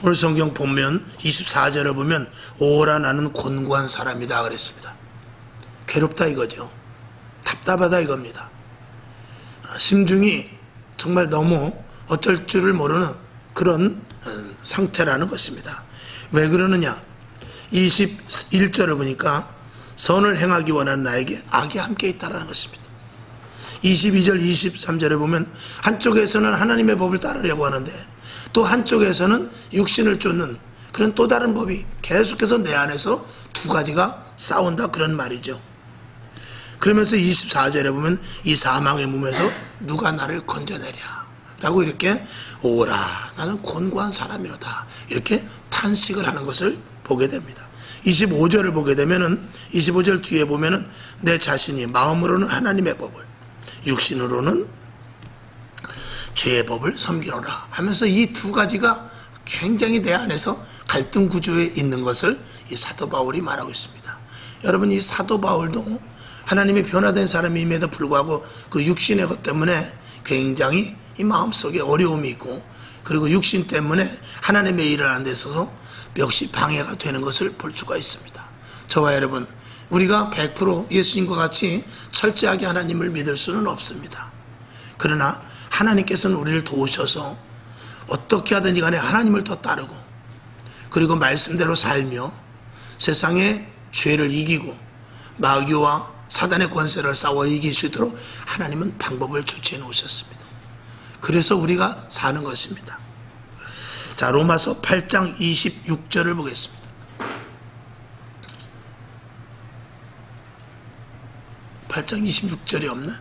오늘 성경 본면 24절을 보면 오라 나는 곤고한 사람이다 그랬습니다. 괴롭다 이거죠. 답답하다 이겁니다. 심중이 정말 너무 어쩔 줄을 모르는 그런 상태라는 것입니다. 왜 그러느냐? 21절을 보니까 선을 행하기 원하는 나에게 악이 함께 있다는 것입니다. 22절 23절에 보면 한쪽에서는 하나님의 법을 따르려고 하는데 또 한쪽에서는 육신을 쫓는 그런 또 다른 법이 계속해서 내 안에서 두 가지가 싸운다 그런 말이죠. 그러면서 24절에 보면 이 사망의 몸에서 누가 나를 건져내랴 라고 이렇게 오라 나는 곤고한 사람이로다 이렇게 탄식을 하는 것을 보게 됩니다. 25절을 보게 되면은 25절 뒤에 보면은 내 자신이 마음으로는 하나님의 법을 육신으로는 죄의 법을 섬기노라 하면서 이 두 가지가 굉장히 내 안에서 갈등 구조에 있는 것을 이 사도 바울이 말하고 있습니다. 여러분 이 사도 바울도 하나님의 변화된 사람임에도 불구하고 그 육신의 것 때문에 굉장히 이 마음속에 어려움이 있고 그리고 육신 때문에 하나님의 일을 하는 데 있어서 역시 방해가 되는 것을 볼 수가 있습니다. 저와 여러분 우리가 100% 예수님과 같이 철저하게 하나님을 믿을 수는 없습니다. 그러나 하나님께서는 우리를 도우셔서 어떻게 하든지 간에 하나님을 더 따르고 그리고 말씀대로 살며 세상의 죄를 이기고 마귀와 사단의 권세를 싸워 이길 수 있도록 하나님은 방법을 조치해 놓으셨습니다. 그래서 우리가 사는 것입니다. 자, 로마서 8장 26절을 보겠습니다. 8장 26절이 없나?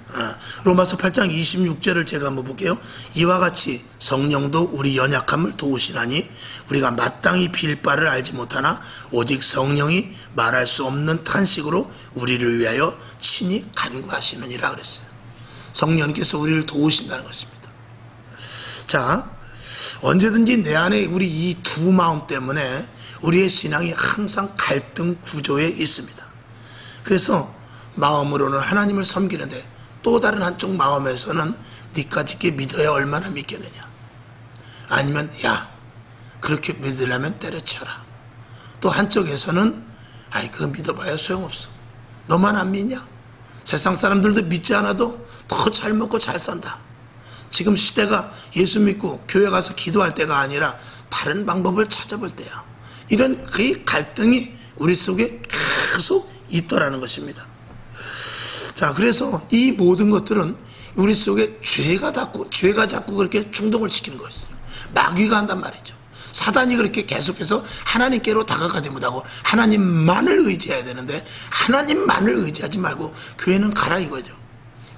로마서 8장 26절을 제가 한번 볼게요. 이와 같이 성령도 우리 연약함을 도우시나니 우리가 마땅히 빌 바를 알지 못하나 오직 성령이 말할 수 없는 탄식으로 우리를 위하여 친히 간구하시느니라 그랬어요. 성령님께서 우리를 도우신다는 것입니다. 자, 언제든지 내 안에 우리 이 두 마음 때문에 우리의 신앙이 항상 갈등 구조에 있습니다. 그래서 마음으로는 하나님을 섬기는데 또 다른 한쪽 마음에서는 니까지 게 믿어야 얼마나 믿겠느냐, 아니면 야 그렇게 믿으려면 때려쳐라. 또 한쪽에서는 아이 그거 믿어봐야 소용없어, 너만 안 믿냐, 세상 사람들도 믿지 않아도 더 잘 먹고 잘 산다. 지금 시대가 예수 믿고 교회 가서 기도할 때가 아니라 다른 방법을 찾아볼 때야. 이런 그 갈등이 우리 속에 계속 있더라는 것입니다. 자, 그래서 이 모든 것들은 우리 속에 죄가 자꾸 그렇게 충동을 시키는 것이죠. 마귀가 한단 말이죠. 사단이 그렇게 계속해서 하나님께로 다가가지 못하고 하나님만을 의지해야 되는데 하나님만을 의지하지 말고 교회는 가라 이거죠.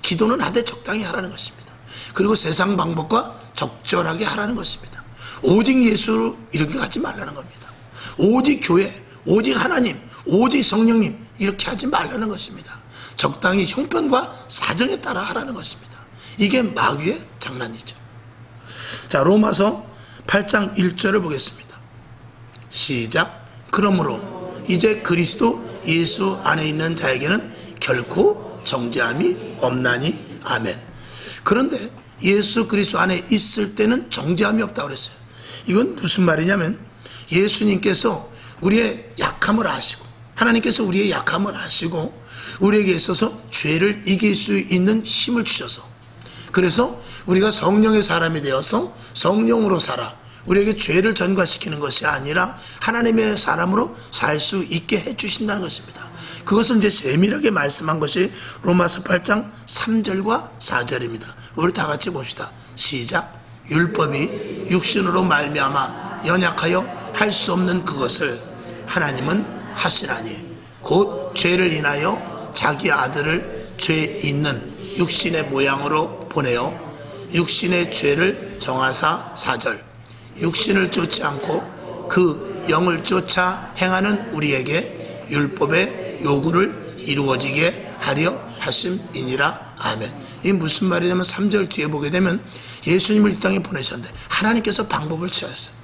기도는 하되 적당히 하라는 것입니다. 그리고 세상 방법과 적절하게 하라는 것입니다. 오직 예수로 이렇게 하지 말라는 겁니다. 오직 교회, 오직 하나님, 오직 성령님 이렇게 하지 말라는 것입니다. 적당히 형편과 사정에 따라 하라는 것입니다. 이게 마귀의 장난이죠. 자, 로마서 8장 1절을 보겠습니다. 시작. 그러므로 이제 그리스도 예수 안에 있는 자에게는 결코 정죄함이 없나니 아멘. 그런데 예수 그리스도 안에 있을 때는 정죄함이 없다고 그랬어요. 이건 무슨 말이냐면 예수님께서 우리의 약함을 아시고 하나님께서 우리의 약함을 아시고 우리에게 있어서 죄를 이길 수 있는 힘을 주셔서, 그래서 우리가 성령의 사람이 되어서 성령으로 살아 우리에게 죄를 전가시키는 것이 아니라 하나님의 사람으로 살 수 있게 해주신다는 것입니다. 그것을 이제 세밀하게 말씀한 것이 로마서 8장 3절과 4절입니다. 우리 다 같이 봅시다. 시작. 율법이 육신으로 말미암아 연약하여 할 수 없는 그것을 하나님은 하시나니 곧 죄를 인하여 자기 아들을 죄 있는 육신의 모양으로 보내어 육신의 죄를 정하사 4절 육신을 쫓지 않고 그 영을 쫓아 행하는 우리에게 율법의 요구를 이루어지게 하려 하심이니라. 아멘. 이게 무슨 말이냐면 3절 뒤에 보게 되면 예수님을 이 땅에 보내셨는데 하나님께서 방법을 취하셨어요.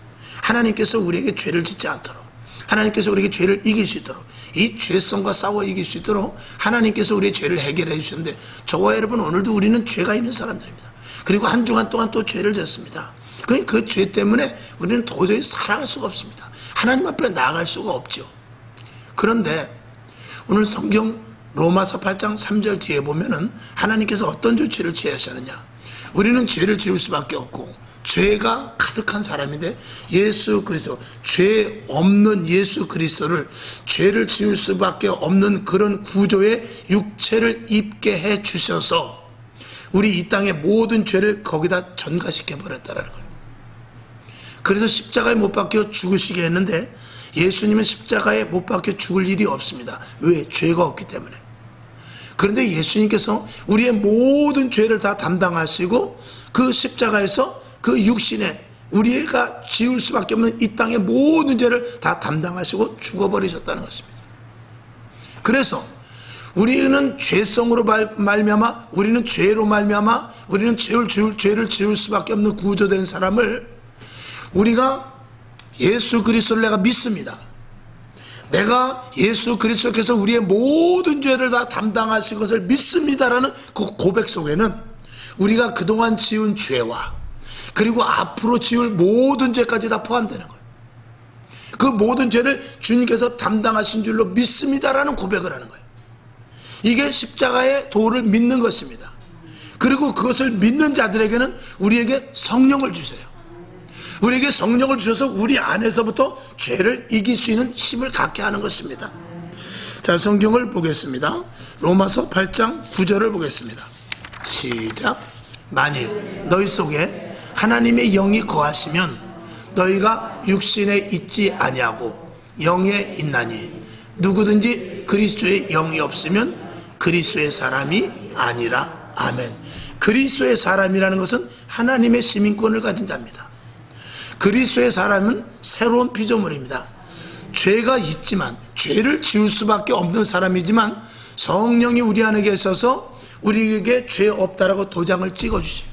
하나님께서 우리에게 죄를 짓지 않도록, 하나님께서 우리에게 죄를 이길 수 있도록, 이 죄성과 싸워 이길 수 있도록 하나님께서 우리의 죄를 해결해 주셨는데, 저와 여러분 오늘도 우리는 죄가 있는 사람들입니다. 그리고 한 주간 동안 또 죄를 졌습니다. 그러니까 그 죄 때문에 우리는 도저히 살아갈 수가 없습니다. 하나님 앞에 나아갈 수가 없죠. 그런데 오늘 성경 로마서 8장 3절 뒤에 보면은 하나님께서 어떤 조치를 취하셨느냐. 우리는 죄를 지을 수밖에 없고 죄가 가득한 사람인데 예수 그리스도, 죄 없는 예수 그리스도를 죄를 지을 수밖에 없는 그런 구조의 육체를 입게 해 주셔서 우리 이 땅의 모든 죄를 거기다 전가시켜 버렸다는 거예요. 그래서 십자가에 못 박혀 죽으시게 했는데 예수님은 십자가에 못 박혀 죽을 일이 없습니다. 왜? 죄가 없기 때문에. 그런데 예수님께서 우리의 모든 죄를 다 담당하시고 그 십자가에서 그 육신에 우리가 지을 수밖에 없는 이 땅의 모든 죄를 다 담당하시고 죽어버리셨다는 것입니다. 그래서 우리는 죄성으로 말미암아, 우리는 죄로 말미암아, 우리는 죄를 지을 수밖에 없는 구조된 사람을 우리가 예수 그리스도를 내가 믿습니다. 내가 예수 그리스도께서 우리의 모든 죄를 다 담당하신 것을 믿습니다라는 그 고백 속에는 우리가 그동안 지은 죄와 그리고 앞으로 지을 모든 죄까지 다 포함되는 거예요. 그 모든 죄를 주님께서 담당하신 줄로 믿습니다라는 고백을 하는 거예요. 이게 십자가의 도를 믿는 것입니다. 그리고 그것을 믿는 자들에게는 우리에게 성령을 주세요. 우리에게 성령을 주셔서 우리 안에서부터 죄를 이길 수 있는 힘을 갖게 하는 것입니다. 자, 성경을 보겠습니다. 로마서 8장 9절을 보겠습니다. 시작. 만일 너희 속에 하나님의 영이 거하시면 너희가 육신에 있지 아니하고 영에 있나니 누구든지 그리스도의 영이 없으면 그리스도의 사람이 아니라. 아멘. 그리스도의 사람이라는 것은 하나님의 시민권을 가진 자입니다. 그리스도의 사람은 새로운 피조물입니다. 죄가 있지만, 죄를 지을 수밖에 없는 사람이지만 성령이 우리 안에 계셔서 우리에게 죄 없다라고 도장을 찍어주셔요.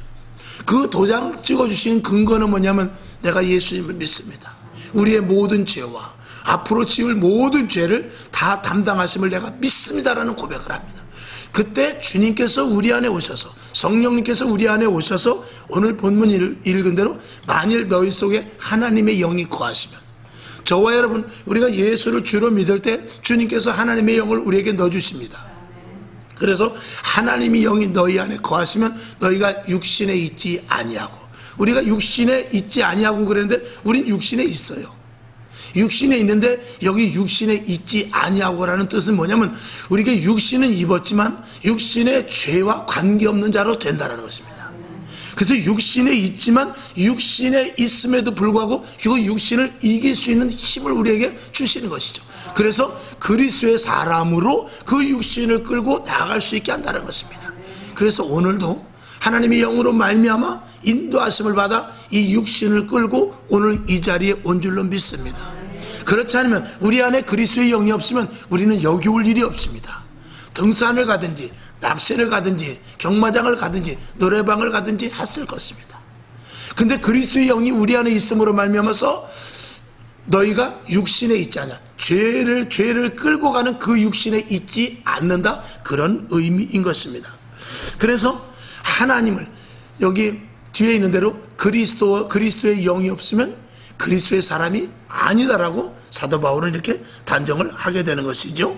그 도장 찍어주신 근거는 뭐냐면 내가 예수님을 믿습니다. 우리의 모든 죄와 앞으로 지을 모든 죄를 다 담당하심을 내가 믿습니다라는 고백을 합니다. 그때 주님께서 우리 안에 오셔서, 성령님께서 우리 안에 오셔서 오늘 본문 읽은 대로 만일 너희 속에 하나님의 영이 거하시면, 저와 여러분 우리가 예수를 주로 믿을 때 주님께서 하나님의 영을 우리에게 넣어주십니다. 그래서 하나님의 영이 너희 안에 거하시면 너희가 육신에 있지 아니하고, 우리가 육신에 있지 아니하고 그랬는데 우린 육신에 있어요. 육신에 있는데 여기 육신에 있지 아니하고라는 뜻은 뭐냐면 우리가 육신은 입었지만 육신의 죄와 관계없는 자로 된다는 것입니다. 그래서 육신에 있지만 육신에 있음에도 불구하고 그 육신을 이길 수 있는 힘을 우리에게 주시는 것이죠. 그래서 그리스도의 사람으로 그 육신을 끌고 나아갈 수 있게 한다는 것입니다. 그래서 오늘도 하나님의 영으로 말미암아 인도하심을 받아 이 육신을 끌고 오늘 이 자리에 온 줄로 믿습니다. 그렇지 않으면 우리 안에 그리스도의 영이 없으면 우리는 여기 올 일이 없습니다. 등산을 가든지 낚시를 가든지 경마장을 가든지 노래방을 가든지 했을 것입니다. 근데 그리스도의 영이 우리 안에 있음으로 말미암아서 너희가 육신에 있지 않냐, 죄를 끌고 가는 그 육신에 있지 않는다, 그런 의미인 것입니다. 그래서 하나님을 여기 뒤에 있는 대로 그리스도의 영이 없으면 그리스도의 사람이 아니다라고 사도 바울은 이렇게 단정을 하게 되는 것이죠.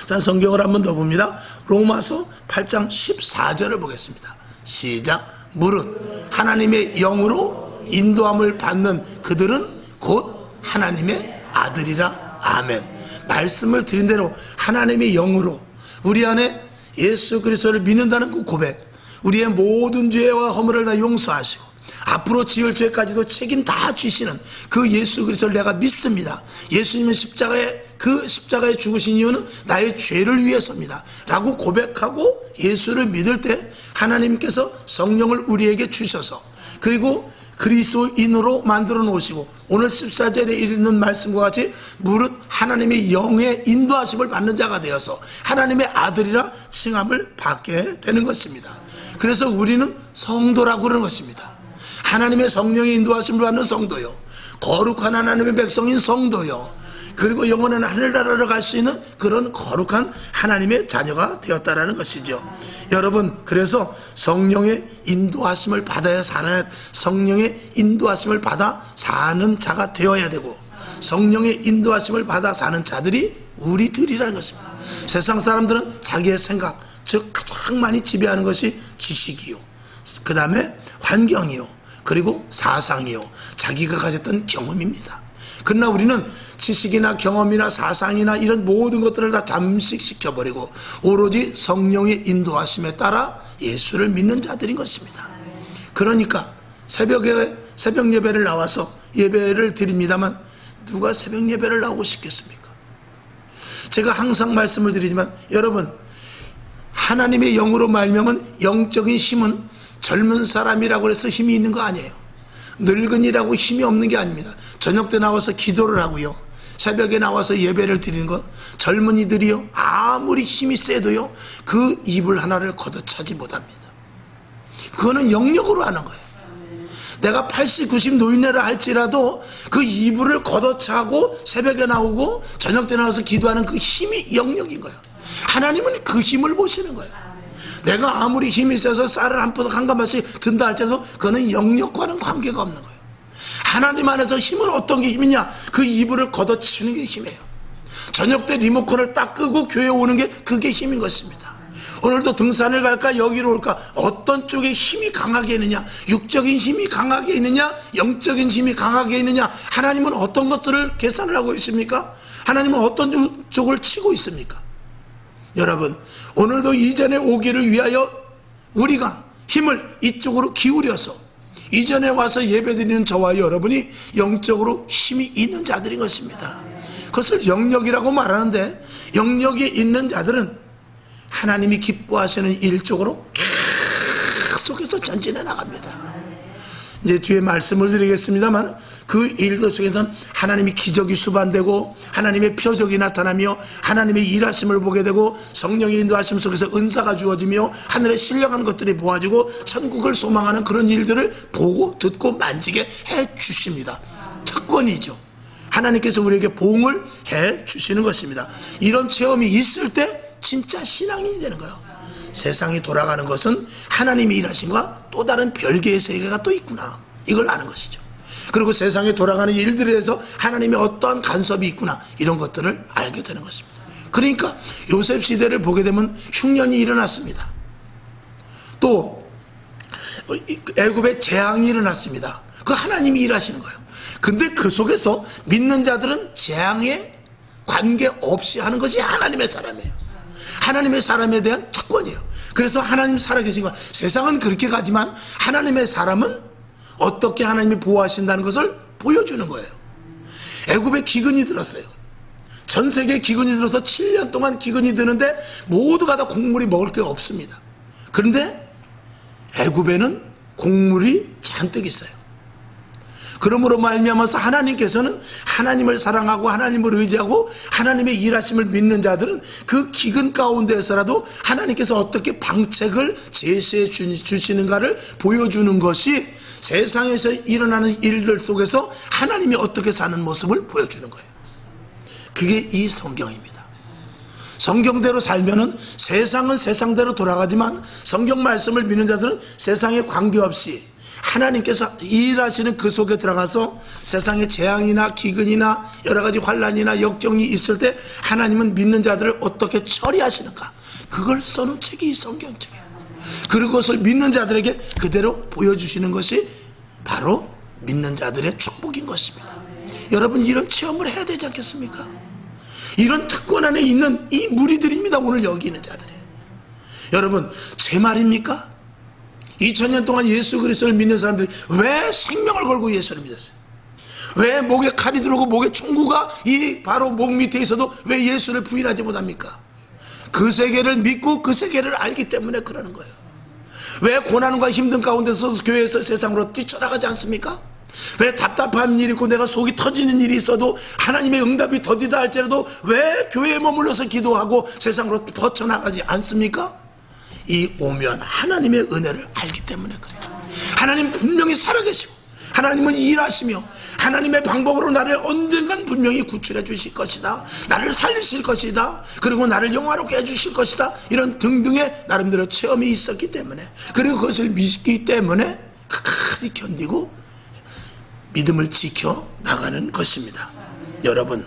자, 성경을 한번 더 봅니다. 로마서 8장 14절을 보겠습니다. 시작. 무릇 하나님의 영으로 인도함을 받는 그들은 곧 하나님의 아들이라. 아멘. 말씀을 드린 대로 하나님의 영으로 우리 안에 예수 그리스도를 믿는다는 그 고백, 우리의 모든 죄와 허물을 다 용서하시고 앞으로 지을 죄까지도 책임 다 지시는 그 예수 그리스도를 내가 믿습니다. 예수님은 십자가에 죽으신 이유는 나의 죄를 위해서입니다 라고 고백하고 예수를 믿을 때 하나님께서 성령을 우리에게 주셔서, 그리고 그리스도인으로 만들어 놓으시고 오늘 14절에 읽는 말씀과 같이 무릇 하나님의 영의 인도하심을 받는 자가 되어서 하나님의 아들이라 칭함을 받게 되는 것입니다. 그래서 우리는 성도라고 그러는 것입니다. 하나님의 성령의 인도하심을 받는 성도요, 거룩한 하나님의 백성인 성도요, 그리고 영원한 하늘나라로 갈 수 있는 그런 거룩한 하나님의 자녀가 되었다라는 것이죠. 여러분, 그래서 성령의 인도하심을 받아야 성령의 인도하심을 받아 사는 자가 되어야 되고, 성령의 인도하심을 받아 사는 자들이 우리들이라는 것입니다. 세상 사람들은 자기의 생각, 즉 가장 많이 지배하는 것이 지식이요, 그 다음에 환경이요, 그리고 사상이요, 자기가 가졌던 경험입니다. 그러나 우리는 지식이나 경험이나 사상이나 이런 모든 것들을 다 잠식시켜버리고 오로지 성령의 인도하심에 따라 예수를 믿는 자들인 것입니다. 그러니까 새벽 예배를 나와서 예배를 드립니다만 누가 새벽 예배를 나오고 싶겠습니까? 제가 항상 말씀을 드리지만 여러분, 하나님의 영으로 말미암은 영적인 힘은 젊은 사람이라고 해서 힘이 있는 거 아니에요. 늙은이라고 힘이 없는 게 아닙니다. 저녁 때 나와서 기도를 하고요, 새벽에 나와서 예배를 드리는 것, 젊은이들이요 아무리 힘이 세도요 그 이불 하나를 걷어차지 못합니다. 그거는 영역으로 하는 거예요. 내가 80, 90 노인네라 할지라도 그 이불을 걷어차고 새벽에 나오고 저녁 때 나와서 기도하는 그 힘이 영역인 거예요. 하나님은 그 힘을 보시는 거예요. 내가 아무리 힘이 세서 쌀을 한 포덕 한 가마씩 든다 할지라도 그거는 영역과는 관계가 없는 거예요. 하나님 안에서 힘은 어떤 게 힘이냐? 그 이불을 걷어치는 게 힘이에요. 저녁 때 리모컨을 딱 끄고 교회에 오는 게 그게 힘인 것입니다. 오늘도 등산을 갈까 여기로 올까, 어떤 쪽에 힘이 강하게 있느냐, 육적인 힘이 강하게 있느냐, 영적인 힘이 강하게 있느냐, 하나님은 어떤 것들을 계산을 하고 있습니까? 하나님은 어떤 쪽을 치고 있습니까? 여러분, 오늘도 이전에 오기를 위하여 우리가 힘을 이쪽으로 기울여서 이전에 와서 예배드리는 저와 여러분이 영적으로 힘이 있는 자들인 것입니다. 그것을 영역이라고 말하는데, 영역이 있는 자들은 하나님이 기뻐하시는 일 쪽으로 계속해서 전진해 나갑니다. 이제 뒤에 말씀을 드리겠습니다만, 그 일들 속에서는 하나님이 기적이 수반되고 하나님의 표적이 나타나며 하나님의 일하심을 보게 되고 성령의 인도하심 속에서 은사가 주어지며 하늘에 신령한 것들이 모아지고 천국을 소망하는 그런 일들을 보고 듣고 만지게 해 주십니다. 특권이죠. 하나님께서 우리에게 보응을 해 주시는 것입니다. 이런 체험이 있을 때 진짜 신앙인이 되는 거예요. 세상이 돌아가는 것은 하나님의 일하심과 또 다른 별개의 세계가 또 있구나, 이걸 아는 것이죠. 그리고 세상에 돌아가는 일들에 대해서 하나님의 어떠한 간섭이 있구나, 이런 것들을 알게 되는 것입니다. 그러니까 요셉 시대를 보게 되면 흉년이 일어났습니다. 또 애굽에 재앙이 일어났습니다. 그 하나님이 일하시는 거예요. 근데 그 속에서 믿는 자들은 재앙에 관계없이 하는 것이 하나님의 사람이에요. 하나님의 사람에 대한 특권이에요. 그래서 하나님 살아계신 거예요. 세상은 그렇게 가지만 하나님의 사람은 어떻게 하나님이 보호하신다는 것을 보여주는 거예요. 애굽에 기근이 들었어요. 전 세계에 기근이 들어서 7년 동안 기근이 드는데 모두가 다 곡물이 먹을 게 없습니다. 그런데 애굽에는 곡물이 잔뜩 있어요. 그러므로 말미암아서 하나님께서는 하나님을 사랑하고 하나님을 의지하고 하나님의 일하심을 믿는 자들은 그 기근 가운데서라도 하나님께서 어떻게 방책을 제시해 주시는가를 보여주는 것이 세상에서 일어나는 일들 속에서 하나님이 어떻게 사는 모습을 보여주는 거예요. 그게 이 성경입니다. 성경대로 살면은 세상은 세상대로 돌아가지만 성경 말씀을 믿는 자들은 세상에 관계없이 하나님께서 일하시는 그 속에 들어가서 세상에 재앙이나 기근이나 여러가지 환난이나 역경이 있을 때 하나님은 믿는 자들을 어떻게 처리하시는가, 그걸 써놓은 책이 이 성경책이에요. 그것을 믿는 자들에게 그대로 보여주시는 것이 바로 믿는 자들의 축복인 것입니다. 여러분, 이런 체험을 해야 되지 않겠습니까? 이런 특권 안에 있는 이 무리들입니다. 오늘 여기 있는 자들이. 여러분, 제 말입니까? 2000년 동안 예수 그리스도를 믿는 사람들이 왜 생명을 걸고 예수를 믿었어요? 왜 목에 칼이 들어오고 목에 총구가 이 바로 목 밑에 있어도 왜 예수를 부인하지 못합니까? 그 세계를 믿고 그 세계를 알기 때문에 그러는 거예요. 왜 고난과 힘든 가운데서 교회에서 세상으로 뛰쳐나가지 않습니까? 왜 답답한 일이 있고 내가 속이 터지는 일이 있어도 하나님의 응답이 더디다 할지라도 왜 교회에 머물러서 기도하고 세상으로 벗어나가지 않습니까? 이 오면 하나님의 은혜를 알기 때문에 그래요. 하나님 분명히 살아계시고 하나님은 일하시며 하나님의 방법으로 나를 언젠간 분명히 구출해 주실 것이다, 나를 살리실 것이다, 그리고 나를 영화롭게 해주실 것이다, 이런 등등의 나름대로 체험이 있었기 때문에, 그리고 그것을 믿기 때문에 끝까지 견디고 믿음을 지켜 나가는 것입니다. 여러분,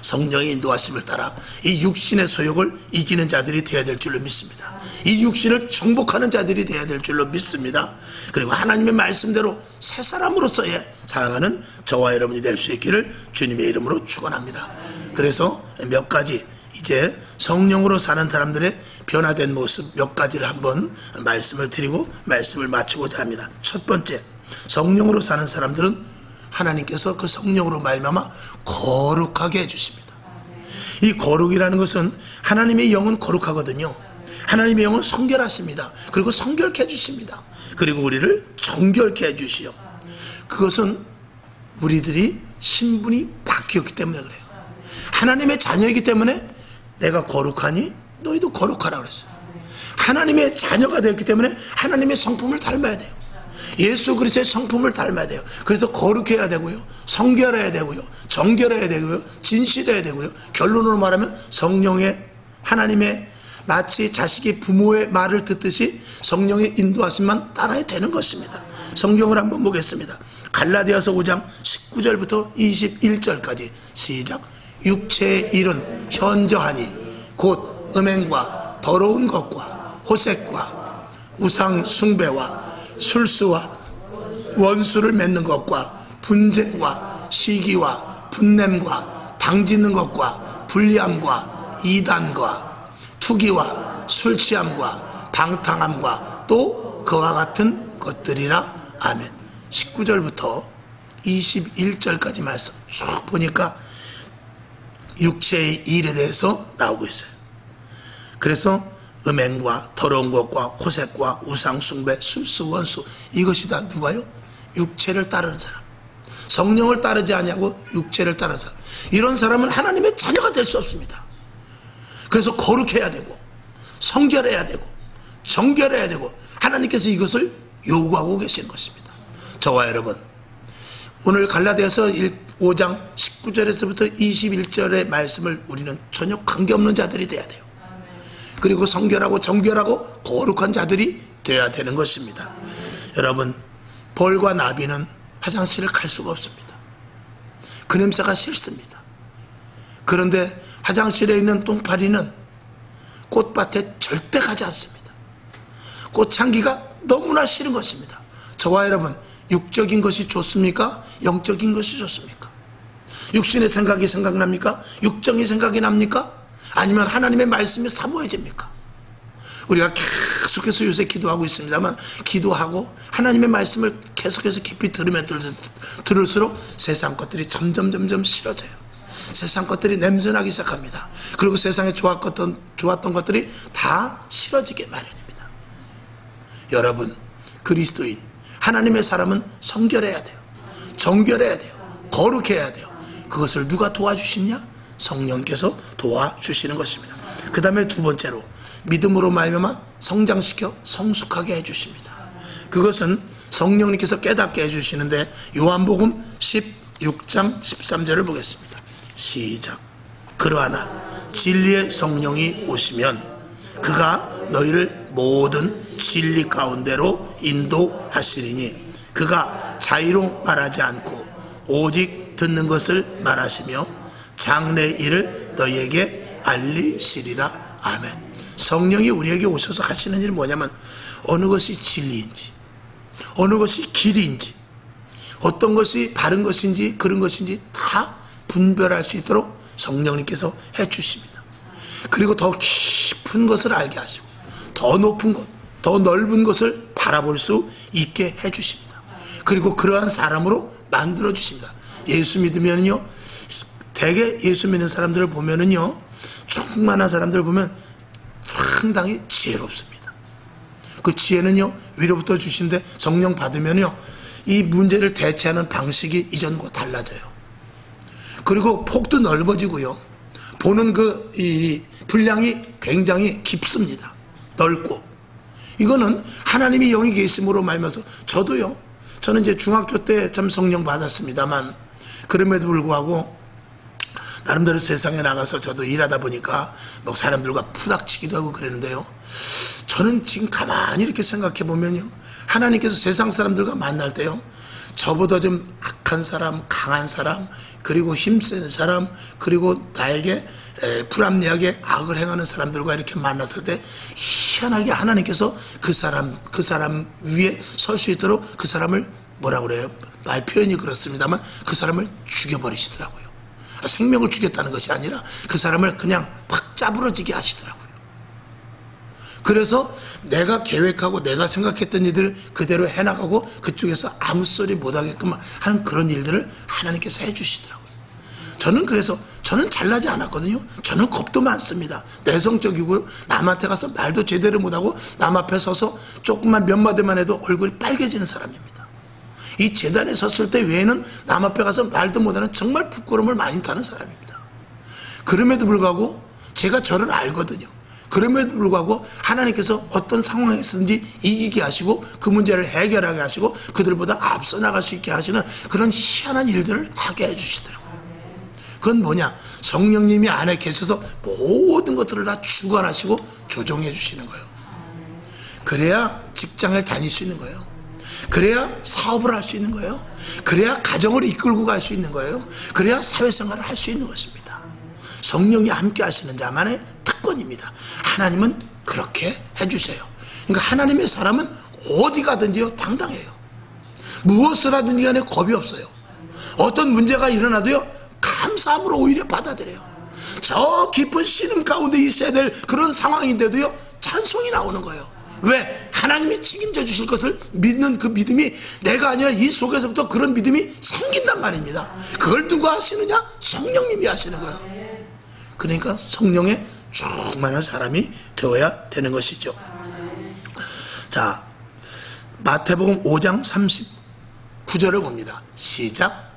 성령의 인도하심을 따라 이 육신의 소욕을 이기는 자들이 되어야 될 줄로 믿습니다. 이 육신을 정복하는 자들이 되어야 될 줄로 믿습니다. 그리고 하나님의 말씀대로 새 사람으로서의 살아가는 저와 여러분이 될 수 있기를 주님의 이름으로 축원합니다. 그래서 몇 가지 이제 성령으로 사는 사람들의 변화된 모습 몇 가지를 한번 말씀을 드리고 말씀을 마치고자 합니다. 첫 번째, 성령으로 사는 사람들은 하나님께서 그 성령으로 말미암아 거룩하게 해주십니다. 이 거룩이라는 것은 하나님의 영은 거룩하거든요. 하나님의 영은 성결하십니다. 그리고 성결케 해주십니다. 그리고 우리를 정결케 해주시오. 그것은 우리들이 신분이 바뀌었기 때문에 그래요. 하나님의 자녀이기 때문에 내가 거룩하니 너희도 거룩하라 그랬어요. 하나님의 자녀가 되었기 때문에 하나님의 성품을 닮아야 돼요. 예수 그리스도의 성품을 닮아야 돼요. 그래서 거룩해야 되고요, 성결해야 되고요, 정결해야 되고요, 진실해야 되고요. 결론으로 말하면 성령의, 하나님의 마치 자식이 부모의 말을 듣듯이 성령의 인도하심만 따라야 되는 것입니다. 성경을 한번 보겠습니다. 갈라디아서 5장 19절부터 21절까지 시작. 육체의 일은 현저하니 곧 음행과 더러운 것과 호색과 우상 숭배와 술수와 원수를 맺는 것과 분쟁과 시기와 분냄과 당짓는 것과 불리함과 이단과 투기와 술취함과 방탕함과 또 그와 같은 것들이라. 아멘. 19절부터 21절까지 말씀 쭉 보니까 육체의 일에 대해서 나오고 있어요. 그래서 음행과 더러운 것과 호색과 우상숭배, 술수, 원수, 이것이 다 누가요? 육체를 따르는 사람, 성령을 따르지 아니하고 육체를 따르는 사람. 이런 사람은 하나님의 자녀가 될 수 없습니다. 그래서 거룩해야 되고 성결해야 되고 정결해야 되고 하나님께서 이것을 요구하고 계시는 것입니다. 저와 여러분, 오늘 갈라디아서 5장 19절에서부터 21절의 말씀을 우리는 전혀 관계없는 자들이 돼야 돼요. 그리고 성결하고 정결하고 거룩한 자들이 되어야 되는 것입니다. 여러분, 벌과 나비는 화장실을 갈 수가 없습니다. 그 냄새가 싫습니다. 그런데 화장실에 있는 똥파리는 꽃밭에 절대 가지 않습니다. 꽃향기가 너무나 싫은 것입니다. 저와 여러분, 육적인 것이 좋습니까? 영적인 것이 좋습니까? 육신의 생각이 생각납니까? 육정의 생각이 납니까? 아니면 하나님의 말씀이 사모해집니까? 우리가 계속해서 요새 기도하고 있습니다만, 기도하고 하나님의 말씀을 계속해서 깊이 들으면 들을수록 세상 것들이 점점 싫어져요. 세상 것들이 냄새나기 시작합니다. 그리고 세상에 좋았던 것들이 다 싫어지게 마련입니다. 여러분, 그리스도인 하나님의 사람은 성결해야 돼요. 정결해야 돼요. 거룩해야 돼요. 그것을 누가 도와주시냐? 성령께서 도와주시는 것입니다. 그 다음에 두 번째로 믿음으로 말미암아 성장시켜 성숙하게 해주십니다. 그것은 성령님께서 깨닫게 해주시는데, 요한복음 16장 13절을 보겠습니다. 시작. 그러하나 진리의 성령이 오시면 그가 너희를 모든 진리 가운데로 인도하시리니 그가 자의로 말하지 않고 오직 듣는 것을 말하시며 장래 일을 너희에게 알리시리라. 아멘. 성령이 우리에게 오셔서 하시는 일은 뭐냐면, 어느 것이 진리인지, 어느 것이 길인지, 어떤 것이 바른 것인지 그런 것인지 다 분별할 수 있도록 성령님께서 해주십니다. 그리고 더 깊은 것을 알게 하시고 더 높은 것, 더 넓은 것을 바라볼 수 있게 해주십니다. 그리고 그러한 사람으로 만들어 주십니다. 예수 믿으면요, 대개 예수 믿는 사람들을 보면은요, 충만한 사람들을 보면 상당히 지혜롭습니다. 그 지혜는요, 위로부터 주신데 성령 받으면요, 이 문제를 대처하는 방식이 이전과 달라져요. 그리고 폭도 넓어지고요, 보는 이 분량이 굉장히 깊습니다. 넓고. 이거는 하나님이 영이 계심으로 말면서 저도요, 저는 이제 중학교 때 참 성령 받았습니다만, 그럼에도 불구하고 나름대로 세상에 나가서 저도 일하다 보니까 뭐 사람들과 부닥치기도 하고 그랬는데요. 저는 지금 가만히 이렇게 생각해 보면요, 하나님께서 세상 사람들과 만날 때요, 저보다 좀 악한 사람, 강한 사람, 그리고 힘센 사람, 그리고 나에게 불합리하게 악을 행하는 사람들과 이렇게 만났을 때 희한하게 하나님께서 그 사람 위에 설 수 있도록 그 사람을 뭐라 그래요? 말 표현이 그렇습니다만 그 사람을 죽여버리시더라고요. 생명을 주겠다는 것이 아니라 그 사람을 그냥 확 짜부러지게 하시더라고요. 그래서 내가 계획하고 내가 생각했던 일들을 그대로 해나가고 그쪽에서 아무 소리 못하게끔 하는 그런 일들을 하나님께서 해주시더라고요. 저는 잘나지 않았거든요. 저는 겁도 많습니다. 내성적이고요. 남한테 가서 말도 제대로 못하고 남 앞에 서서 조금만 몇 마디만 해도 얼굴이 빨개지는 사람입니다. 이 재단에 섰을 때 외에는 남 앞에 가서 말도 못하는 정말 부끄러움을 많이 타는 사람입니다. 그럼에도 불구하고 제가 저를 알거든요. 그럼에도 불구하고 하나님께서 어떤 상황에서든지 이기게 하시고 그 문제를 해결하게 하시고 그들보다 앞서 나갈 수 있게 하시는 그런 희한한 일들을 하게 해주시더라고요. 그건 뭐냐? 성령님이 안에 계셔서 모든 것들을 다 주관하시고 조정해 주시는 거예요. 그래야 직장을 다닐 수 있는 거예요. 그래야 사업을 할 수 있는 거예요. 그래야 가정을 이끌고 갈 수 있는 거예요. 그래야 사회생활을 할 수 있는 것입니다. 성령이 함께 하시는 자만의 특권입니다. 하나님은 그렇게 해주세요. 그러니까 하나님의 사람은 어디 가든지요 당당해요. 무엇을 하든지 간에 겁이 없어요. 어떤 문제가 일어나도요 감사함으로 오히려 받아들여요. 저 깊은 신음 가운데 있어야 될 그런 상황인데도요 찬송이 나오는 거예요. 왜? 하나님이 책임져 주실 것을 믿는 그 믿음이 내가 아니라 이 속에서부터 그런 믿음이 생긴단 말입니다. 그걸 누가 하시느냐? 성령님이 하시는 거예요. 그러니까 성령에 충만한 사람이 되어야 되는 것이죠. 자, 마태복음 5장 39절을 봅니다. 시작.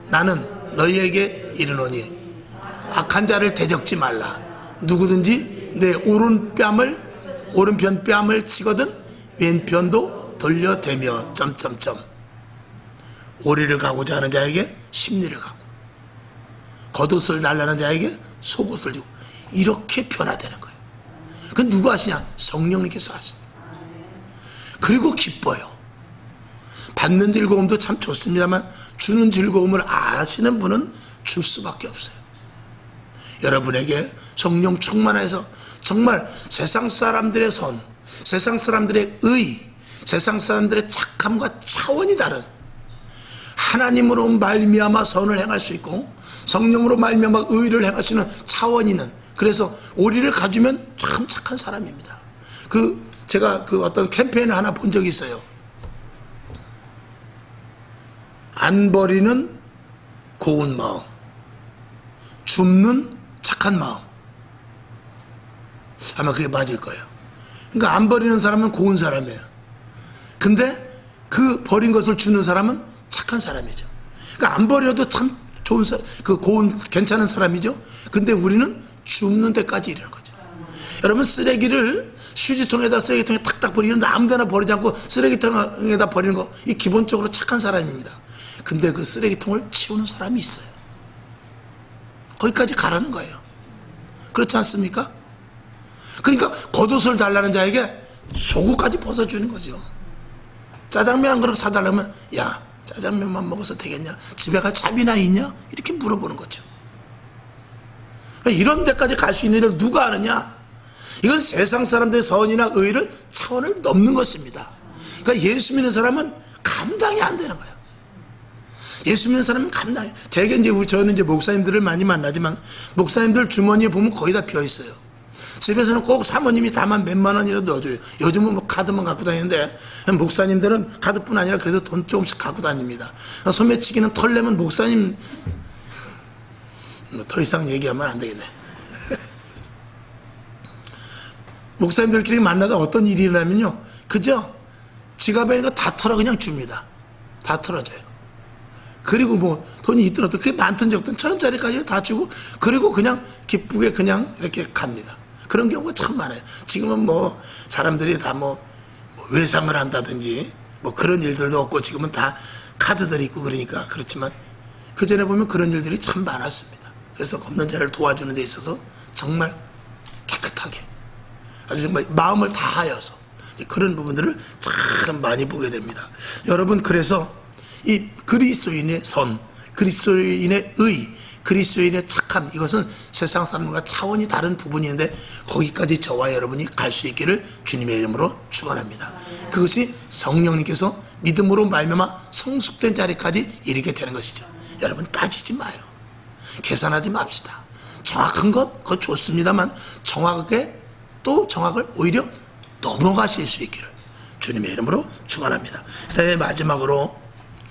나는 너희에게 이르노니 악한 자를 대적지 말라. 누구든지 내 오른편 뺨을 치거든 왼편도 돌려대며 오리를 가고자 하는 자에게 십리를 가고 겉옷을 달라는 자에게 속옷을 주고 이렇게 변화되는 거예요. 그건 누가 하시냐? 성령님께서 하시죠. 그리고 기뻐요. 받는 즐거움도 참 좋습니다만 주는 즐거움을 아시는 분은 줄 수밖에 없어요. 여러분에게 성령 충만해서 정말 세상 사람들의 선, 세상 사람들의 의, 세상 사람들의 착함과 차원이 다른 하나님으로 말미암아 선을 행할 수 있고 성령으로 말미암아 의를 행하시는 차원이 있는, 그래서 오리를 가지면 참 착한 사람입니다. 제가 어떤 캠페인을 하나 본 적이 있어요. 안 버리는 고운 마음, 줍는 착한 마음. 아마 그게 맞을 거예요. 그러니까 안 버리는 사람은 고운 사람이에요. 근데 그 버린 것을 주는 사람은 착한 사람이죠. 그러니까 안 버려도 참 좋은 고운 괜찮은 사람이죠. 근데 우리는 줍는 데까지 이르는 거죠. 여러분, 쓰레기를 휴지통에다 쓰레기통에 탁탁 버리는데 아무데나 버리지 않고 쓰레기통에다 버리는 거, 이 기본적으로 착한 사람입니다. 근데 그 쓰레기통을 치우는 사람이 있어요. 거기까지 가라는 거예요. 그렇지 않습니까? 그러니까 겉옷을 달라는 자에게 속옷까지 벗어주는 거죠. 짜장면 한 그릇 사달라면 야, 짜장면만 먹어서 되겠냐? 집에 갈 차비나 있냐? 이렇게 물어보는 거죠. 이런 데까지 갈 수 있는 일을 누가 하느냐? 이건 세상 사람들의 선이나 의를 차원을 넘는 것입니다. 그러니까 예수 믿는 사람은 감당이 안 되는 거예요. 예수 믿는 사람은 감당이. 되게 저는 이제 목사님들을 많이 만나지만 목사님들 주머니에 보면 거의 다 비어 있어요. 집에서는 꼭 사모님이 다만 몇만 원이라도 넣어줘요. 요즘은 뭐 카드만 갖고 다니는데 목사님들은 카드뿐 아니라 그래도 돈 조금씩 갖고 다닙니다. 소매치기는 털내면 목사님 더 이상 얘기하면 안 되겠네. 목사님들끼리 만나다 어떤 일이 일어나면요, 그죠? 지갑에 있는 거 다 털어 그냥 줍니다. 다 털어줘요. 그리고 뭐 돈이 있든 어떤, 그게 많든 적든 1,000원짜리까지 다 주고, 그리고 그냥 기쁘게 그냥 이렇게 갑니다. 그런 경우가 참 많아요. 지금은 뭐 사람들이 다 뭐 외상을 한다든지 뭐 그런 일들도 없고 지금은 다 카드들이 있고 그러니까 그렇지만 그 전에 보면 그런 일들이 참 많았습니다. 그래서 없는 자를 도와주는 데 있어서 정말 깨끗하게 아주 정말 마음을 다하여서 그런 부분들을 참 많이 보게 됩니다. 여러분, 그래서 이 그리스도인의 선, 그리스도인의 의, 그리스도인의 착함, 이것은 세상 사람과 차원이 다른 부분인데 거기까지 저와 여러분이 갈 수 있기를 주님의 이름으로 축원합니다. 그것이 성령님께서 믿음으로 말미암아 성숙된 자리까지 이르게 되는 것이죠. 여러분, 따지지 마요. 계산하지 맙시다. 정확한 것 그거 좋습니다만 정확하게 또 정확을 오히려 넘어가실 수 있기를 주님의 이름으로 축원합니다. 그다음에 마지막으로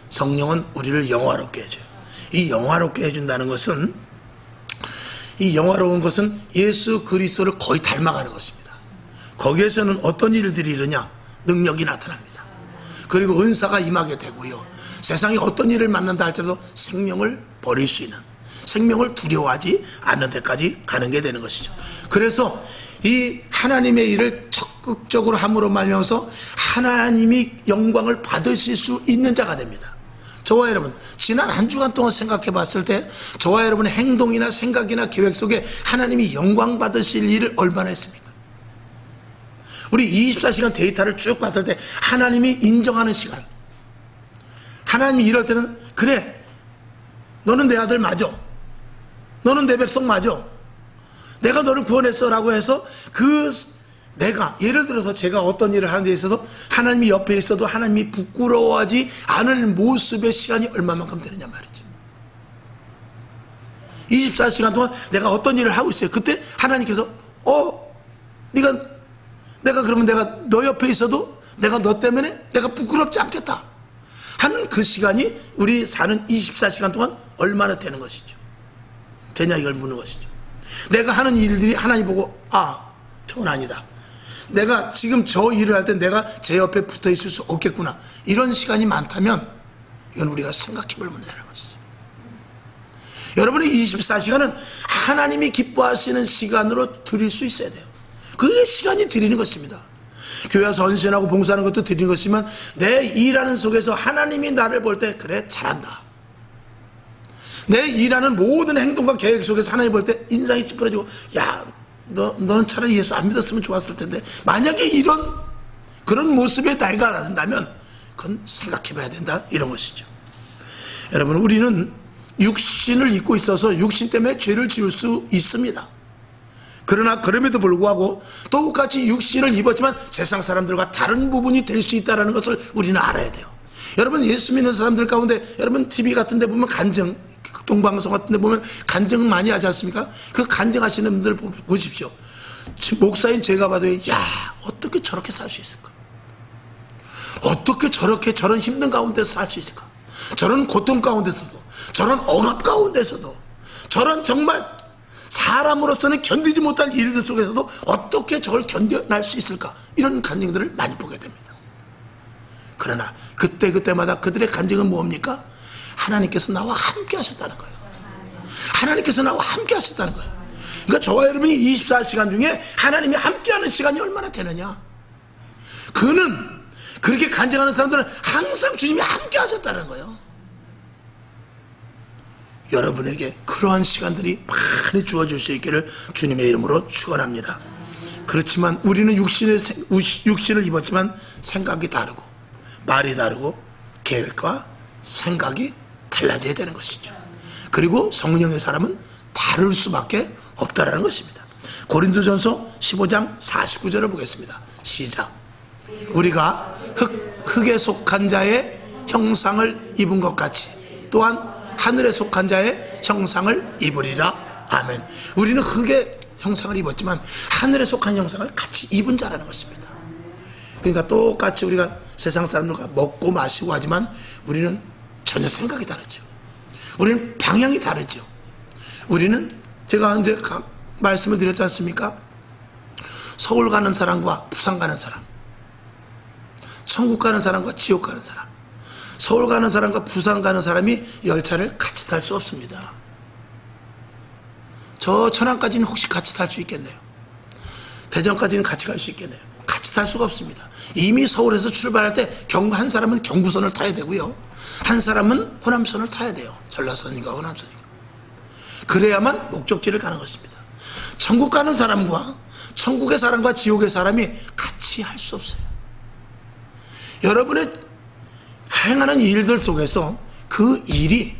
성령은 우리를 영화롭게 해줘요. 이 영화롭게 해준다는 것은, 이 영화로운 것은 예수 그리스도를 거의 닮아가는 것입니다. 거기에서는 어떤 일들이 일어나냐? 능력이 나타납니다. 그리고 은사가 임하게 되고요. 세상에 어떤 일을 만난다 할지라도 생명을 버릴 수 있는, 생명을 두려워하지 않는 데까지 가는 게 되는 것이죠. 그래서 이 하나님의 일을 적극적으로 함으로 말미암아서 하나님이 영광을 받으실 수 있는 자가 됩니다. 저와 여러분, 지난 한 주간 동안 생각해 봤을 때 저와 여러분의 행동이나 생각이나 계획 속에 하나님이 영광 받으실 일을 얼마나 했습니까? 우리 24시간 데이터를 쭉 봤을 때 하나님이 인정하는 시간, 하나님이 이럴 때는 그래, 너는 내 아들 맞아, 너는 내 백성 맞아, 내가 너를 구원했어 라고 해서 내가 예를 들어서 제가 어떤 일을 하는 데 있어서 하나님이 옆에 있어도 하나님이 부끄러워하지 않을 모습의 시간이 얼마만큼 되느냐 말이죠. 24시간 동안 내가 어떤 일을 하고 있어요. 그때 하나님께서 내가 그러면 내가 너 옆에 있어도 내가 너 때문에 내가 부끄럽지 않겠다 하는 그 시간이 우리 사는 24시간 동안 얼마나 되는 것이죠. 되냐 이걸 묻는 것이죠. 내가 하는 일들이 하나님 보고 저건 아니다, 내가 지금 저 일을 할 때 내가 제 옆에 붙어 있을 수 없겠구나, 이런 시간이 많다면 이건 우리가 생각해 볼 문제라는 것이죠. 여러분의 24시간은 하나님이 기뻐하시는 시간으로 드릴 수 있어야 돼요. 그 시간이 드리는 것입니다. 교회 와서 헌신하고 봉사하는 것도 드리는 것이지만 내 일하는 속에서 하나님이 나를 볼 때 그래 잘한다, 내 일하는 모든 행동과 계획 속에서 하나님 볼 때 인상이 찌푸려지고 너는 차라리 예수 안 믿었으면 좋았을 텐데, 만약에 그런 모습의 나이가 나온다면 그건 생각해 봐야 된다, 이런 것이죠. 여러분, 우리는 육신을 입고 있어서 육신 때문에 죄를 지을 수 있습니다. 그러나 그럼에도 불구하고 똑같이 육신을 입었지만 세상 사람들과 다른 부분이 될 수 있다는 것을 우리는 알아야 돼요. 여러분, 예수 믿는 사람들 가운데 여러분 TV 같은 데 보면 간증, 동방송 같은 데 보면 간증 많이 하지 않습니까? 그 간증하시는 분들 보십시오. 목사인 제가 봐도 어떻게 저렇게 살 수 있을까? 어떻게 저런 힘든 가운데서 살 수 있을까? 저런 고통 가운데서도, 저런 억압 가운데서도, 저런 정말 사람으로서는 견디지 못할 일들 속에서도 어떻게 저걸 견뎌낼 수 있을까? 이런 간증들을 많이 보게 됩니다. 그러나 그때마다 그들의 간증은 뭡니까? 하나님께서 나와 함께 하셨다는 거예요. 하나님께서 나와 함께 하셨다는 거예요. 그러니까 저와 여러분이 24시간 중에 하나님이 함께하는 시간이 얼마나 되느냐, 그렇게 간증하는 사람들은 항상 주님이 함께 하셨다는 거예요. 여러분에게 그러한 시간들이 많이 주어질 수 있기를 주님의 이름으로 축원합니다. 그렇지만 우리는 육신을 입었지만 생각이 다르고 말이 다르고 계획과 생각이 달라져야 되는 것이죠. 그리고 성령의 사람은 다를 수밖에 없다라는 것입니다. 고린도전서 15장 49절을 보겠습니다. 시작. 우리가 흙에 속한 자의 형상을 입은 것 같이 또한 하늘에 속한 자의 형상을 입으리라. 아멘. 우리는 흙의 형상을 입었지만 하늘에 속한 형상을 같이 입은 자라는 것입니다. 그러니까 똑같이 우리가 세상 사람들과 먹고 마시고 하지만 우리는 전혀 생각이 다르죠. 우리는 방향이 다르죠. 우리는 제가 이제 말씀을 드렸지 않습니까? 서울 가는 사람과 부산 가는 사람, 천국 가는 사람과 지옥 가는 사람, 서울 가는 사람과 부산 가는 사람이 열차를 같이 탈 수 없습니다. 저 천안까지는 혹시 같이 탈 수 있겠네요. 대전까지는 같이 갈 수 있겠네요. 같이 탈 수가 없습니다. 이미 서울에서 출발할 때 한 사람은 경부선을 타야 되고요, 한 사람은 호남선을 타야 돼요. 전라선인가 호남선인가. 그래야만 목적지를 가는 것입니다. 천국 가는 사람과 천국의 사람과 지옥의 사람이 같이 할 수 없어요. 여러분의 행하는 일들 속에서 그 일이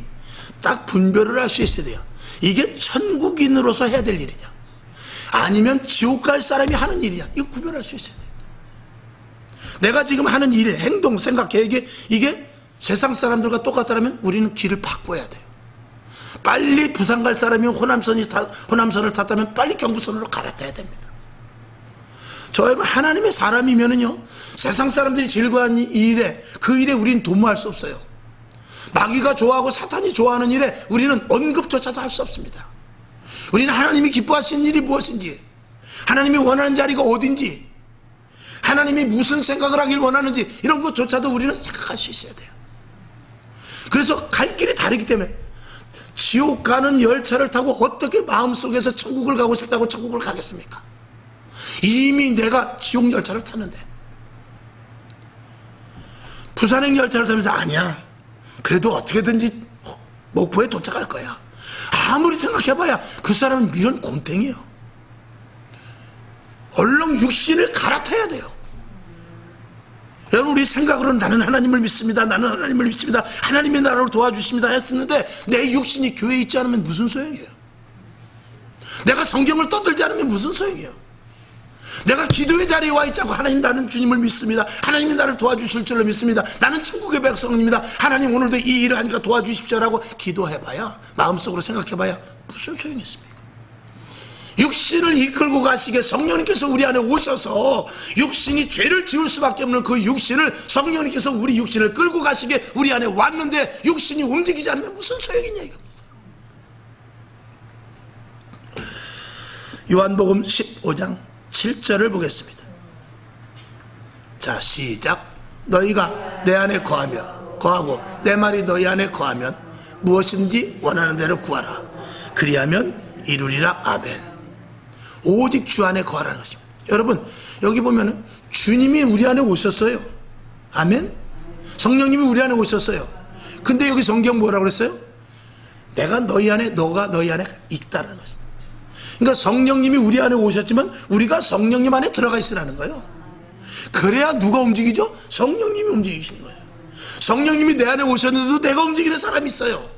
딱 분별을 할 수 있어야 돼요. 이게 천국인으로서 해야 될 일이냐, 아니면 지옥 갈 사람이 하는 일이냐, 이거 구별할 수 있어야 돼요. 내가 지금 하는 일, 행동, 생각, 계획이 이게 세상 사람들과 똑같다면 우리는 길을 바꿔야 돼요. 빨리 부산 갈 사람이 호남선을 탔다면 빨리 경부선으로 갈아타야 됩니다. 저 여러분, 하나님의 사람이면은요, 세상 사람들이 즐거워하는 일에, 그 일에 우리는 도모할 수 없어요. 마귀가 좋아하고 사탄이 좋아하는 일에 우리는 언급조차도 할 수 없습니다. 우리는 하나님이 기뻐하시는 일이 무엇인지, 하나님이 원하는 자리가 어딘지, 하나님이 무슨 생각을 하길 원하는지, 이런 것조차도 우리는 생각할 수 있어야 돼요. 그래서 갈 길이 다르기 때문에 지옥 가는 열차를 타고 어떻게 마음속에서 천국을 가고 싶다고 천국을 가겠습니까? 이미 내가 지옥 열차를 탔는데, 부산행 열차를 타면서 아니야, 그래도 어떻게든지 목포에 도착할 거야, 아무리 생각해봐야 그 사람은 미련 곰탱이에요. 얼른 육신을 갈아타야 돼요. 여러분, 우리 생각으로는 나는 하나님을 믿습니다, 나는 하나님을 믿습니다, 하나님의 나라를 도와주십니다 했었는데, 내 육신이 교회에 있지 않으면 무슨 소용이에요? 내가 성경을 떠들지 않으면 무슨 소용이에요? 내가 기도의 자리에 와 있자고, 하나님 나는 주님을 믿습니다, 하나님이 나를 도와주실 줄로 믿습니다, 나는 천국의 백성입니다, 하나님 오늘도 이 일을 하니까 도와주십시오라고 기도해봐야, 마음속으로 생각해봐야 무슨 소용이 있습니까? 육신을 이끌고 가시게 성령님께서 우리 안에 오셔서 육신이 죄를 지을 수밖에 없는 그 육신을, 성령님께서 우리 육신을 끌고 가시게 우리 안에 왔는데 육신이 움직이지 않으면 무슨 소용이냐 이겁니다. 요한복음 15장 7절을 보겠습니다. 자, 시작. 너희가 내 안에 거하고 내 말이 너희 안에 거하면 무엇인지 원하는 대로 구하라, 그리하면 이루리라. 아멘. 오직 주 안에 거하라는 것입니다. 여러분, 여기 보면은 주님이 우리 안에 오셨어요. 아멘. 성령님이 우리 안에 오셨어요. 근데 여기 성경 뭐라고 그랬어요? 내가 너희 안에, 너가 너희 안에 있다는 것입니다. 그러니까 성령님이 우리 안에 오셨지만 우리가 성령님 안에 들어가 있으라는 거예요. 그래야 누가 움직이죠? 성령님이 움직이시는 거예요. 성령님이 내 안에 오셨는데도 내가 움직이는 사람이 있어요.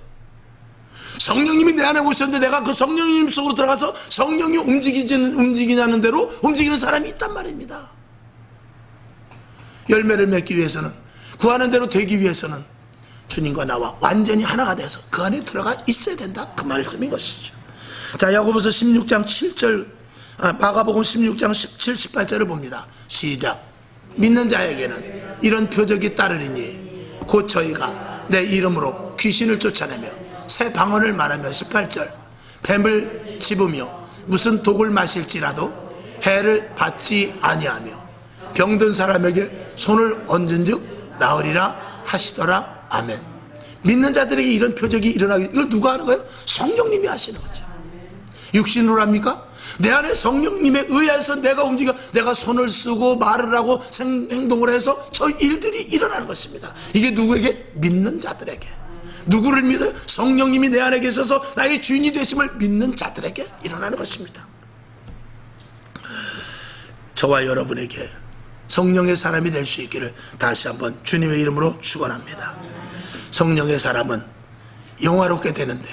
성령님이 내 안에 오셨는데 내가 그 성령님 속으로 들어가서 성령이 움직이냐는 대로 움직이는 사람이 있단 말입니다. 열매를 맺기 위해서는, 구하는 대로 되기 위해서는 주님과 나와 완전히 하나가 돼서 그 안에 들어가 있어야 된다, 그 말씀인 것이죠. 자, 야고보서 16장 7절, 마가복음 16장 17, 18절을 봅니다. 시작. 믿는 자에게는 이런 표적이 따르리니 곧 저희가 내 이름으로 귀신을 쫓아내며 새 방언을 말하며, 18절, 뱀을 집으며 무슨 독을 마실지라도 해를 받지 아니하며 병든 사람에게 손을 얹은즉 나으리라 하시더라. 아멘. 믿는 자들에게 이런 표적이 일어나기, 이걸 누가 하는 거예요? 성령님이 하시는 거죠. 육신으로 합니까? 내 안에 성령님에 의해서 내가 움직여, 내가 손을 쓰고 말을 하고 행동을 해서 저 일들이 일어나는 것입니다. 이게 누구에게? 믿는 자들에게. 누구를 믿어요? 성령님이 내 안에 계셔서 나의 주인이 되심을 믿는 자들에게 일어나는 것입니다. 저와 여러분에게 성령의 사람이 될 수 있기를 다시 한번 주님의 이름으로 축원합니다. 성령의 사람은 영화롭게 되는데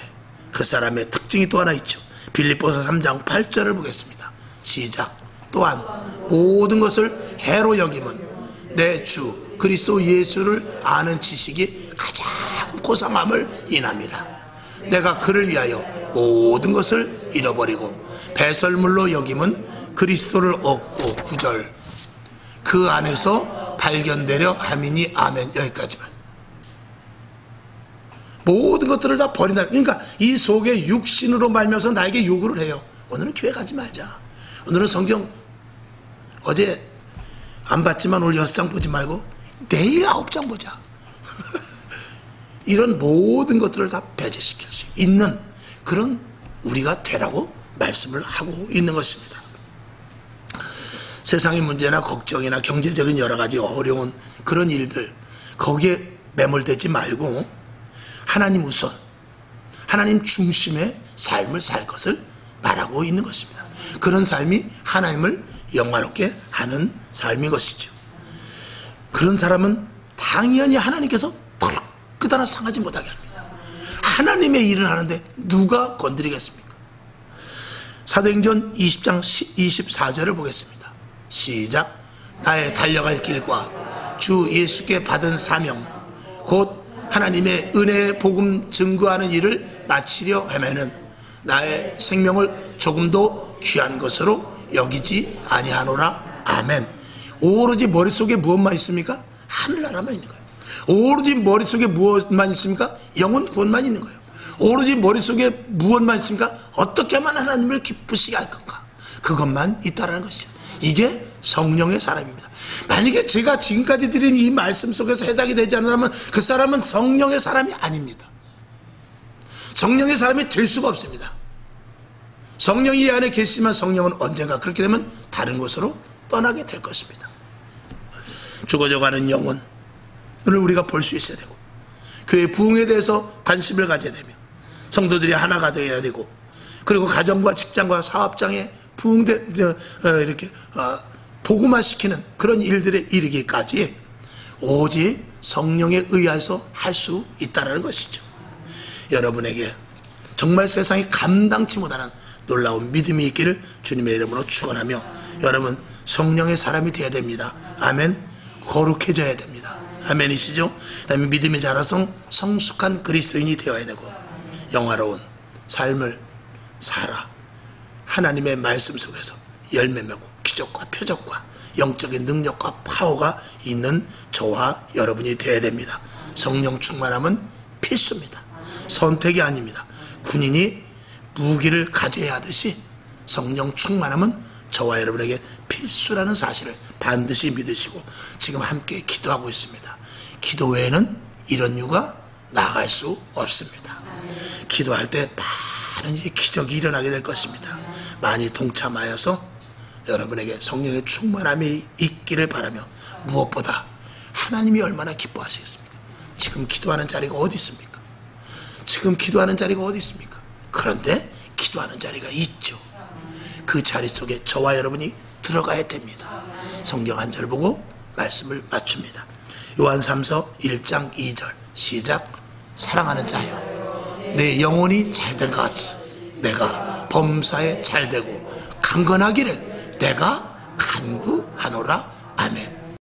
그 사람의 특징이 또 하나 있죠. 빌립보서 3장 8절을 보겠습니다. 시작. 또한 모든 것을 해로 여김은 내 주 그리스도 예수를 아는 지식이 가장 고상함을 인함이라. 내가 그를 위하여 모든 것을 잃어버리고 배설물로 여김은 그리스도를 얻고, 9절, 그 안에서 발견되려 함이니. 아멘. 여기까지만. 모든 것들을 다 버린다. 그러니까 이 속에 육신으로 말면서 나에게 요구를 해요. 오늘은 교회 가지 말자, 오늘은 성경 어제 안 봤지만 오늘 6장 보지 말고 내일 9장 보자. 이런 모든 것들을 다 배제시킬 수 있는 그런 우리가 되라고 말씀을 하고 있는 것입니다. 세상의 문제나 걱정이나 경제적인 여러 가지 어려운 그런 일들, 거기에 매몰되지 말고 하나님 우선, 하나님 중심의 삶을 살 것을 말하고 있는 것입니다. 그런 삶이 하나님을 영화롭게 하는 삶인 것이죠. 그런 사람은 당연히 하나님께서 덜끝 하나 상하지 못하게 합니다. 하나님의 일을 하는데 누가 건드리겠습니까? 사도행전 20장 24절을 보겠습니다. 시작. 나의 달려갈 길과 주 예수께 받은 사명 곧 하나님의 은혜의 복음 증거하는 일을 마치려 하면은 나의 생명을 조금도 귀한 것으로 여기지 아니하노라. 아멘. 오로지 머릿속에 무엇만 있습니까? 하늘나라만 있는 거예요. 오로지 머릿속에 무엇만 있습니까? 영혼 구원만 있는 거예요. 오로지 머릿속에 무엇만 있습니까? 어떻게 하면 하나님을 기쁘시게 할 건가? 그것만 있다라는 것이죠. 이게 성령의 사람입니다. 만약에 제가 지금까지 드린 이 말씀 속에서 해당이 되지 않으면 그 사람은 성령의 사람이 아닙니다. 성령의 사람이 될 수가 없습니다. 성령이 이 안에 계시지만 성령은 언젠가 그렇게 되면 다른 곳으로 떠나게 될 것입니다. 죽어져가는 영혼을 우리가 볼 수 있어야 되고, 교회 부흥에 대해서 관심을 가져야 되며, 성도들이 하나가 되어야 되고, 그리고 가정과 직장과 사업장에 이렇게 복음화시키는 그런 일들에 이르기까지 오직 성령에 의해서 할 수 있다는 것이죠. 여러분에게 정말 세상이 감당치 못하는 놀라운 믿음이 있기를 주님의 이름으로 축원하며, 여러분 성령의 사람이 되어야 됩니다. 아멘. 거룩해져야 됩니다. 아멘이시죠? 그다음에 믿음이 자라서 성숙한 그리스도인이 되어야 되고, 영화로운 삶을 살아 하나님의 말씀 속에서 열매 맺고 기적과 표적과 영적인 능력과 파워가 있는 저와 여러분이 되어야 됩니다. 성령 충만함은 필수입니다. 선택이 아닙니다. 군인이 무기를 가져야 하듯이 성령 충만함은 저와 여러분에게 필수라는 사실을 반드시 믿으시고 지금 함께 기도하고 있습니다. 기도 외에는 이런 이유가 나아갈 수 없습니다. 기도할 때 많은 기적이 일어나게 될 것입니다. 많이 동참하여서 여러분에게 성령의 충만함이 있기를 바라며, 무엇보다 하나님이 얼마나 기뻐하시겠습니까? 지금 기도하는 자리가 어디 있습니까? 지금 기도하는 자리가 어디 있습니까? 그런데 기도하는 자리가 있죠. 그 자리 속에 저와 여러분이 들어가야 됩니다. 성경 한 절 보고 말씀을 맞춥니다. 요한 3서 1장 2절 시작. 사랑하는 자여, 내 영혼이 잘된 것 같이 내가 범사에 잘되고 강건하기를 내가 간구하노라. 아멘.